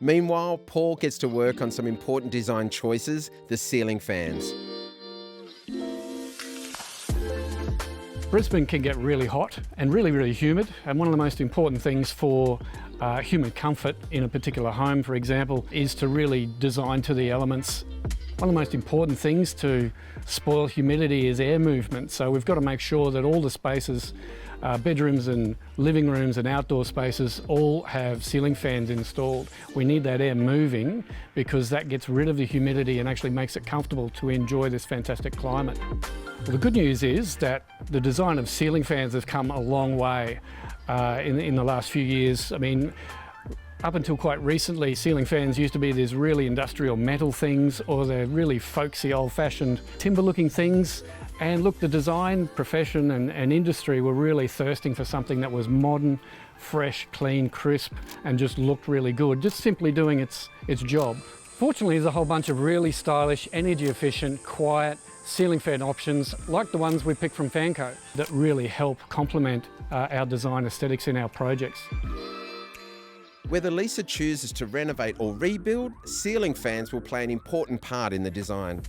Meanwhile, Paul gets to work on some important design choices, the ceiling fans. Brisbane can get really hot and really, really humid, and one of the most important things for human comfort in a particular home, for example, is to really design to the elements. One of the most important things to spoil humidity is air movement, so we've got to make sure that all the spaces, bedrooms and living rooms and outdoor spaces, all have ceiling fans installed. We need that air moving because that gets rid of the humidity and actually makes it comfortable to enjoy this fantastic climate. Well, the good news is that the design of ceiling fans has come a long way in the last few years. I mean, up until quite recently, ceiling fans used to be these really industrial metal things, or they're really folksy, old-fashioned timber-looking things. And look, the design profession and industry were really thirsting for something that was modern, fresh, clean, crisp, and just looked really good, just simply doing its job. Fortunately, there's a whole bunch of really stylish, energy-efficient, quiet ceiling fan options, like the ones we picked from Fanco, that really help complement our design aesthetics in our projects. Whether Lisa chooses to renovate or rebuild, ceiling fans will play an important part in the design.